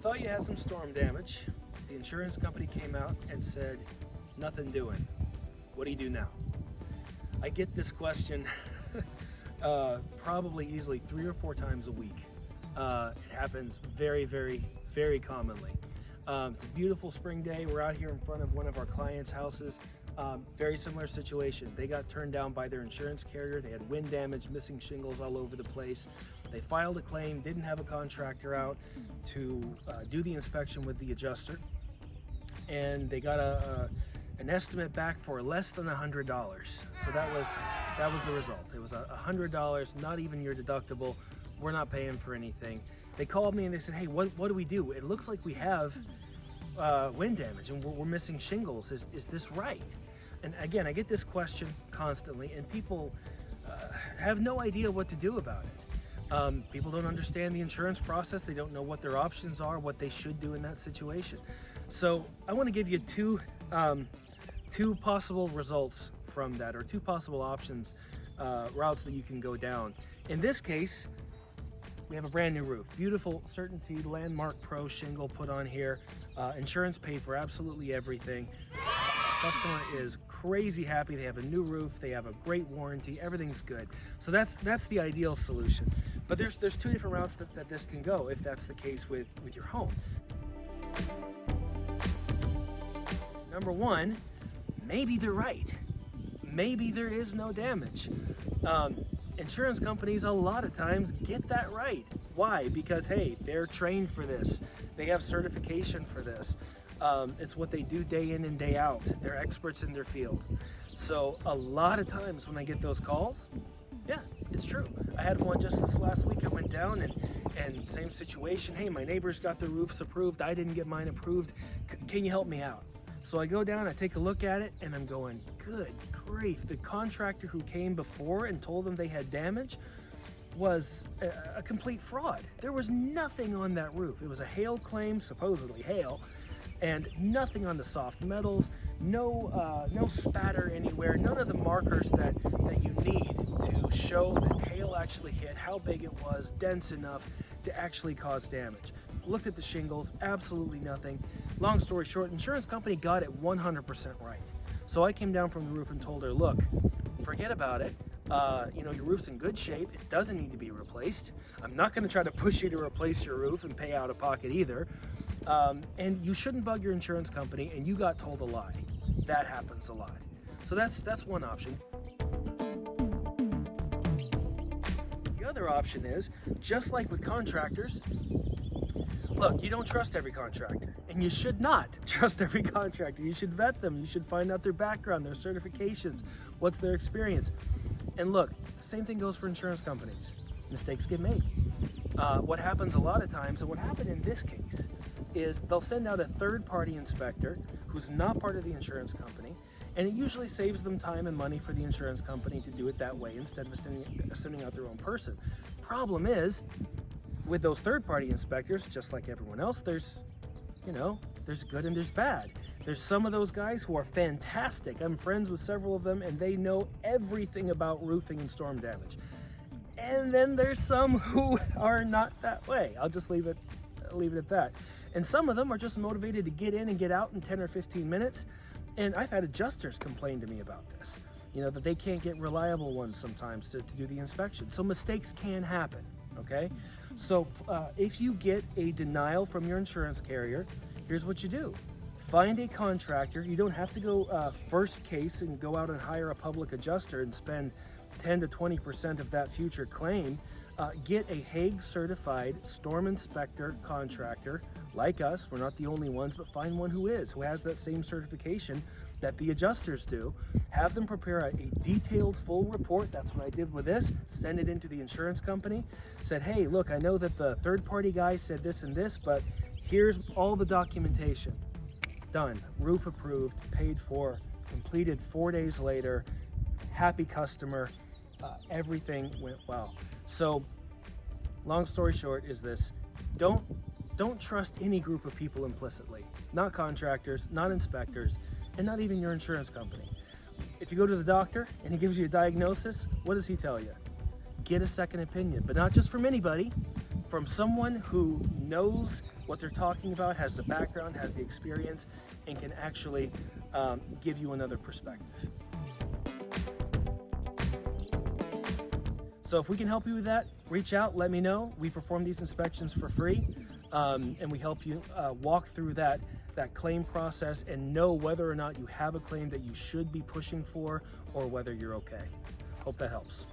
thought you had some storm damage. The insurance company came out and said, nothing doing. What do you do now? I get this question probably easily 3 or 4 times a week. It happens very, very, very commonly. It's a beautiful spring day. We're out here in front of one of our clients' houses. Very similar situation. They got turned down by their insurance carrier. They had wind damage, missing shingles all over the place. They filed a claim, didn't have a contractor out to do the inspection with the adjuster. And they got an estimate back for less than $100. So that was the result. It was $100, not even your deductible. We're not paying for anything. They called me and they said, hey, what do we do? It looks like we have wind damage and we're missing shingles. Is this right? And again, I get this question constantly, and people have no idea what to do about it. People don't understand the insurance process. They don't know what their options are, what they should do in that situation. So I want to give you two possible results from that, or 2 possible options, routes that you can go down. In this case, we have a brand new roof, beautiful Certainty Landmark Pro shingle put on here. Insurance paid for absolutely everything. Customer is crazy happy. They have a new roof. They have a great warranty. Everything's good. So that's the ideal solution. But there's 2 different routes that this can go if that's the case with your home. Number 1, maybe they're right. Maybe there is no damage. Insurance companies a lot of times get that right. Why? Because, hey, they're trained for this. They have certification for this. It's what they do day in and day out. They're experts in their field. So a lot of times when I get those calls, yeah, it's true. I had one just this last week. I went down and same situation. Hey, my neighbors got their roofs approved. I didn't get mine approved. Can you help me out? So I go down, I take a look at it, and I'm going, good grief. The contractor who came before and told them they had damage was a complete fraud. There was nothing on that roof. It was a hail claim, supposedly hail, and nothing on the soft metals, no spatter anywhere, none of the markers that you need to show that hail actually hit, how big it was, dense enough to actually cause damage. Looked at the shingles, absolutely nothing. Long story short, insurance company got it 100% right. So I came down from the roof and told her, look, forget about it. Your roof's in good shape. It doesn't need to be replaced. I'm not going to try to push you to replace your roof and pay out of pocket either. And you shouldn't bug your insurance company, and you got told a lie. That happens a lot. So that's one option. The other option is, just like with contractors, look, you don't trust every contractor, and you should not trust every contractor. You should vet them. You should find out their background, their certifications, what's their experience. And look, the same thing goes for insurance companies. Mistakes get made. What happens a lot of times, and what happened in this case, is they'll send out a third-party inspector who's not part of the insurance company, and it usually saves them time and money for the insurance company to do it that way instead of sending out their own person. Problem is, with those third-party inspectors, just like everyone else, there's good and there's bad. There's some of those guys who are fantastic. I'm friends with several of them, and they know everything about roofing and storm damage. And then there's some who are not that way. I'll just leave it at that. And some of them are just motivated to get in and get out in 10 or 15 minutes. And I've had adjusters complain to me about this, that they can't get reliable ones sometimes to do the inspection. So mistakes can happen, okay? So if you get a denial from your insurance carrier, here's what you do. Find a contractor. You don't have to go first case and go out and hire a public adjuster and spend 10 to 20% of that future claim. Get a Hague certified storm inspector contractor like us. We're not the only ones, but find one who has that same certification that the adjusters do. Have them prepare a detailed full report. That's what I did with this. Send it into the insurance company. Said, hey, look, I know that the third party guy said this and this, but here's all the documentation. Done. Roof approved, paid for, completed 4 days later. Happy customer. Everything went well. So long story short is this: don't trust any group of people implicitly. Not contractors, not inspectors, and not even your insurance company. If you go to the doctor and he gives you a diagnosis, what does he tell you? Get a second opinion, but not just from anybody, from someone who knows what they're talking about, has the background, has the experience, and can actually give you another perspective. So if we can help you with that, reach out, let me know. We perform these inspections for free, and we help you walk through that claim process and know whether or not you have a claim that you should be pushing for or whether you're okay. Hope that helps.